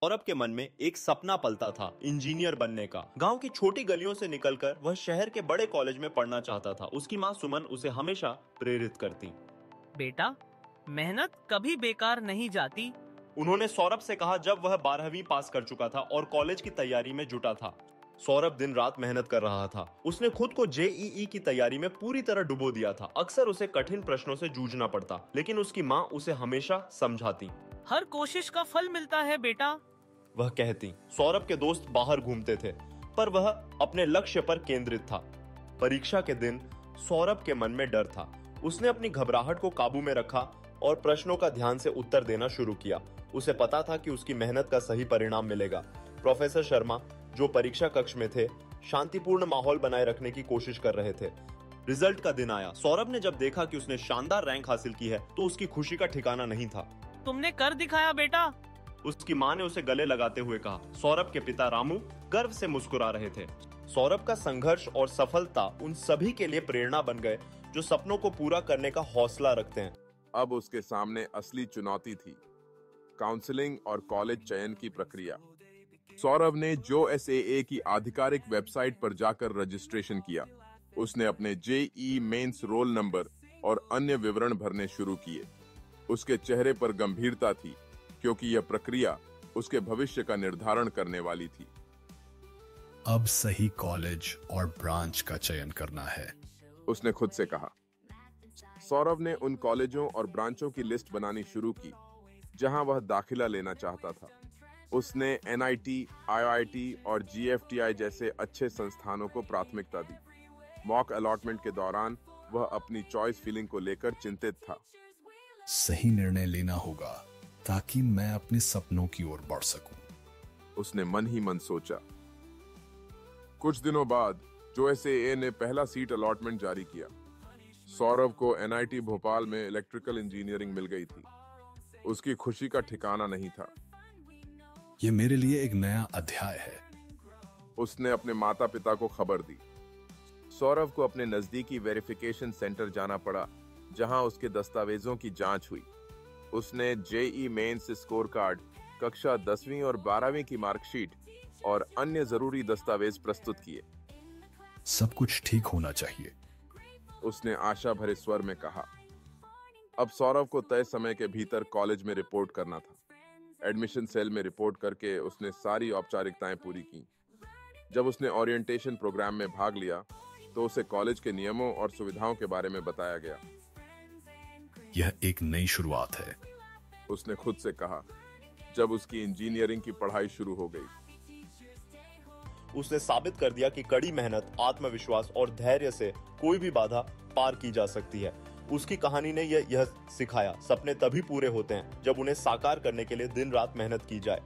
सौरभ के मन में एक सपना पलता था, इंजीनियर बनने का। गांव की छोटी गलियों से निकलकर वह शहर के बड़े कॉलेज में पढ़ना चाहता था। उसकी माँ सुमन उसे हमेशा प्रेरित करती। बेटा, मेहनत कभी बेकार नहीं जाती। उन्होंने सौरभ से कहा जब वह 12वीं पास कर चुका था और कॉलेज की तैयारी में जुटा था। सौरभ दिन रात मेहनत कर रहा था। उसने खुद को जेईई की तैयारी में पूरी तरह डुबो दिया था। अक्सर उसे कठिन प्रश्नों से जूझना पड़ता, लेकिन उसकी माँ उसे हमेशा समझाती। हर कोशिश का फल मिलता है बेटा, वह कहती। सौरभ के दोस्त बाहर घूमते थे, पर वह अपने लक्ष्य पर केंद्रित था। परीक्षा के दिन सौरभ के मन में डर था। उसने अपनी घबराहट को काबू में रखा और प्रश्नों का ध्यान से उत्तर देना शुरू किया। उसे पता था कि उसकी मेहनत का सही परिणाम मिलेगा। प्रोफेसर शर्मा, जो परीक्षा कक्ष में थे, शांतिपूर्ण माहौल बनाए रखने की कोशिश कर रहे थे। रिजल्ट का दिन आया। सौरभ ने जब देखा कि उसने शानदार रैंक हासिल की है, तो उसकी खुशी का ठिकाना नहीं था। तुमने कर दिखाया बेटा, उसकी माँ ने उसे गले लगाते हुए कहा। सौरभ के पिता रामू गर्व से मुस्कुरा रहे थे। सौरभ का संघर्ष और सफलता उन सभी के लिए प्रेरणा बन गए जो सपनों को पूरा करने का हौसला रखते हैं। अब उसके सामने असली चुनौती थी, काउंसलिंग और कॉलेज चयन की प्रक्रिया। सौरभ ने JOSAA की आधिकारिक वेबसाइट पर जाकर रजिस्ट्रेशन किया। उसने अपने जेईई मेंस रोल नंबर और अन्य विवरण भरने शुरू किए। उसके चेहरे पर गंभीरता थी, क्योंकि यह प्रक्रिया उसके भविष्य का निर्धारण करने वाली थी। अब सही कॉलेज और ब्रांच का चयन करना है, उसने खुद से कहा। सौरभ ने उन कॉलेजों और ब्रांचों की लिस्ट बनानी शुरू की जहां वह दाखिला लेना चाहता था। उसने NIT, IIT और GFTI जैसे अच्छे संस्थानों को प्राथमिकता दी। मॉक अलॉटमेंट के दौरान वह अपनी चॉइस फिलिंग को लेकर चिंतित था। सही निर्णय लेना होगा ताकि मैं अपने सपनों की ओर बढ़ सकूं, उसने मन ही मन सोचा। कुछ दिनों बाद JOSAA ने पहला सीट अलॉटमेंट जारी किया। सौरभ को NIT भोपाल में इलेक्ट्रिकल इंजीनियरिंग मिल गई थी। उसकी खुशी का ठिकाना नहीं था। यह मेरे लिए एक नया अध्याय है, उसने अपने माता पिता को खबर दी। सौरभ को अपने नजदीकी वेरिफिकेशन सेंटर जाना पड़ा, जहां उसके दस्तावेजों की जांच हुई। उसने जेईई मेंस स्कोर कार्ड, कक्षा 10वीं और 12वीं की मार्कशीट और अन्य जरूरी दस्तावेज प्रस्तुत किए। सब कुछ ठीक होना चाहिए, उसने आशा भरे स्वर में कहा। अब सौरभ को तय समय के भीतर कॉलेज में रिपोर्ट करना था। एडमिशन सेल में रिपोर्ट करके उसने सारी औपचारिकताएं पूरी की। जब उसने ओरिएंटेशन प्रोग्राम में भाग लिया, तो उसे कॉलेज के नियमों और सुविधाओं के बारे में बताया गया। यह एक नई शुरुआत है, उसने खुद से कहा, जब उसकी इंजीनियरिंग की पढ़ाई शुरू हो गई। उसने साबित कर दिया कि कड़ी मेहनत, आत्मविश्वास और धैर्य से कोई भी बाधा पार की जा सकती है। उसकी कहानी ने यह सिखाया, सपने तभी पूरे होते हैं जब उन्हें साकार करने के लिए दिन रात मेहनत की जाए।